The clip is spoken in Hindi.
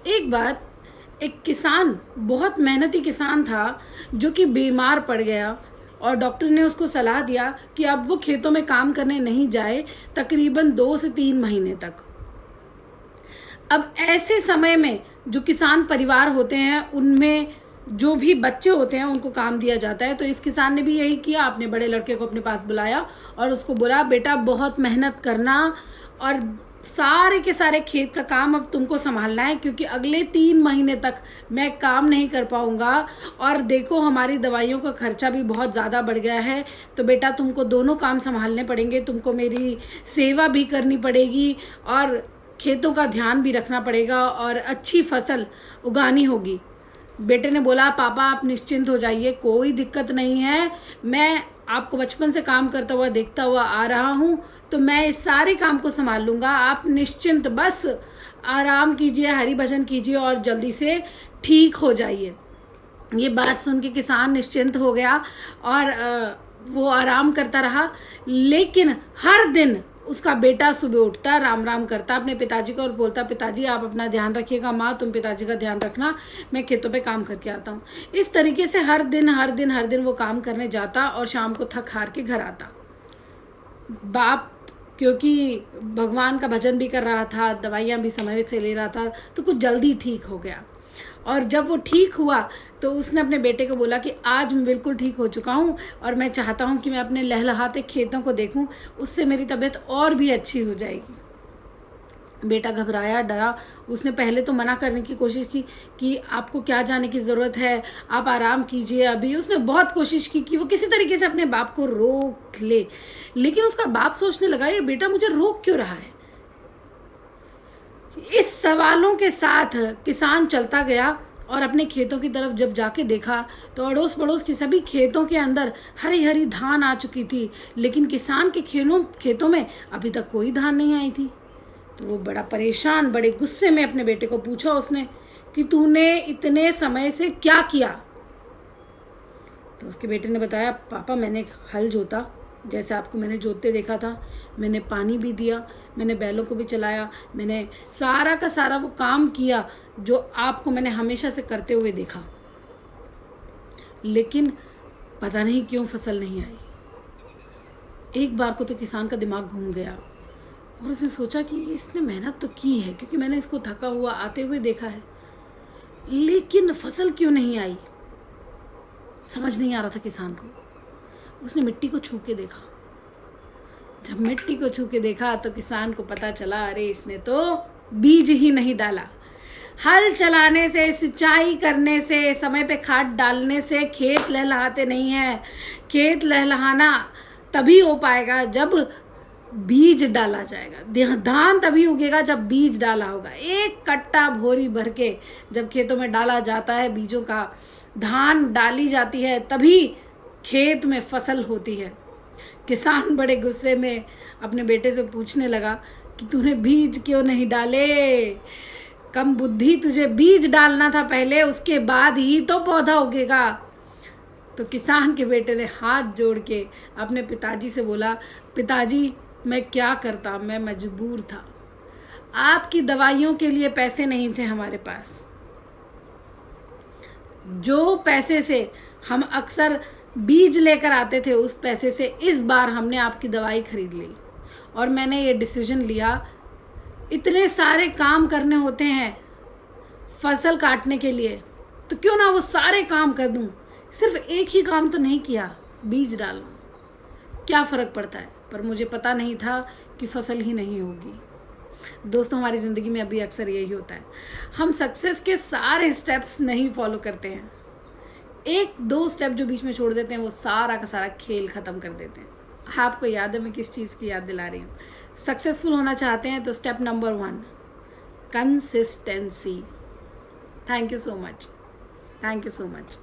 एक बार एक किसान, बहुत मेहनती किसान था, जो कि बीमार पड़ गया और डॉक्टर ने उसको सलाह दिया कि अब वो खेतों में काम करने नहीं जाए तकरीबन 2 से 3 महीने तक। अब ऐसे समय में जो किसान परिवार होते हैं उनमें जो भी बच्चे होते हैं उनको काम दिया जाता है। तो इस किसान ने भी यही किया, अपने बड़े लड़के को अपने पास बुलाया और उसको बोला, बेटा बहुत मेहनत करना और सारे के सारे खेत का काम अब तुमको संभालना है, क्योंकि अगले 3 महीने तक मैं काम नहीं कर पाऊंगा और देखो हमारी दवाइयों का खर्चा भी बहुत ज़्यादा बढ़ गया है। तो बेटा तुमको दोनों काम संभालने पड़ेंगे, तुमको मेरी सेवा भी करनी पड़ेगी और खेतों का ध्यान भी रखना पड़ेगा और अच्छी फसल उगानी होगी। बेटे ने बोला, पापा आप निश्चिंत हो जाइए, कोई दिक्कत नहीं है, मैं आपको बचपन से काम करता हुआ देखता हुआ आ रहा हूँ, तो मैं इस सारे काम को संभाल लूंगा, आप निश्चिंत बस आराम कीजिए, हरि भजन कीजिए और जल्दी से ठीक हो जाइए। ये बात सुन के किसान निश्चिंत हो गया और वो आराम करता रहा। लेकिन हर दिन उसका बेटा सुबह उठता, राम राम करता अपने पिताजी को और बोलता, पिताजी आप अपना ध्यान रखिएगा, माँ तुम पिताजी का ध्यान रखना, मैं खेतों पे काम करके आता हूँ। इस तरीके से हर दिन वो काम करने जाता और शाम को थक हार के घर आता। बाप क्योंकि भगवान का भजन भी कर रहा था, दवाइयाँ भी समय से ले रहा था, तो कुछ जल्दी ठीक हो गया। और जब वो ठीक हुआ तो उसने अपने बेटे को बोला कि आज मैं बिल्कुल ठीक हो चुका हूँ और मैं चाहता हूँ कि मैं अपने लहलहाते खेतों को देखूँ, उससे मेरी तबीयत और भी अच्छी हो जाएगी। बेटा घबराया, डरा। उसने पहले तो मना करने की कोशिश की कि आपको क्या जाने की ज़रूरत है, आप आराम कीजिए अभी। उसने बहुत कोशिश की कि वो किसी तरीके से अपने बाप को रोक ले, लेकिन उसका बाप सोचने लगा, ये बेटा मुझे रोक क्यों रहा है। इस सवालों के साथ किसान चलता गया और अपने खेतों की तरफ जब जाके देखा तो अड़ोस पड़ोस के सभी खेतों के अंदर हरी हरी धान आ चुकी थी, लेकिन किसान के खेतों में अभी तक कोई धान नहीं आई थी। तो वो बड़ा परेशान, बड़े गुस्से में अपने बेटे को पूछा उसने कि तूने इतने समय से क्या किया। तो उसके बेटे ने बताया, पापा मैंने हल जोता, जैसे आपको मैंने जोतते देखा था, मैंने पानी भी दिया, मैंने बैलों को भी चलाया, मैंने सारा का सारा वो काम किया जो आपको मैंने हमेशा से करते हुए देखा, लेकिन पता नहीं क्यों फसल नहीं आई। एक बार को तो किसान का दिमाग घूम गया और उसने सोचा कि इसने मेहनत तो की है, क्योंकि मैंने इसको थका हुआ आते हुए देखा है, लेकिन फसल क्यों नहीं आई, समझ नहीं आ रहा था किसान को। उसने मिट्टी को छू के देखा। जब मिट्टी को छू के देखा तो किसान को पता चला, अरे इसने तो बीज ही नहीं डाला। हल चलाने से, सिंचाई करने से, समय पे खाद डालने से खेत लहलहाते नहीं है। खेत लहलहाना तभी हो पाएगा जब बीज डाला जाएगा। धान तभी उगेगा जब बीज डाला होगा। एक कट्टा भोरी भर के जब खेतों में डाला जाता है, बीजों का धान डाली जाती है, तभी खेत में फसल होती है। किसान बड़े गुस्से में अपने बेटे से पूछने लगा कि तूने बीज क्यों नहीं डाले, कम बुद्धि, तुझे बीज डालना था पहले, उसके बाद ही तो पौधा उगेगा। तो किसान के बेटे ने हाथ जोड़ के अपने पिताजी से बोला, पिताजी मैं क्या करता, मैं मजबूर था, आपकी दवाइयों के लिए पैसे नहीं थे हमारे पास। जो पैसे से हम अक्सर बीज लेकर आते थे, उस पैसे से इस बार हमने आपकी दवाई खरीद ली और मैंने ये डिसीजन लिया, इतने सारे काम करने होते हैं फसल काटने के लिए, तो क्यों ना वो सारे काम कर दूं, सिर्फ एक ही काम तो नहीं किया, बीज डालूं, क्या फ़र्क पड़ता है। पर मुझे पता नहीं था कि फसल ही नहीं होगी। दोस्तों, हमारी ज़िंदगी में अभी अक्सर यही होता है, हम सक्सेस के सारे स्टेप्स नहीं फॉलो करते हैं, 1-2 स्टेप जो बीच में छोड़ देते हैं वो सारा का सारा खेल ख़त्म कर देते हैं। आपको याद है मैं किस चीज़ की याद दिला रही हूँ? सक्सेसफुल होना चाहते हैं तो step number 1, consistency. Thank you so much.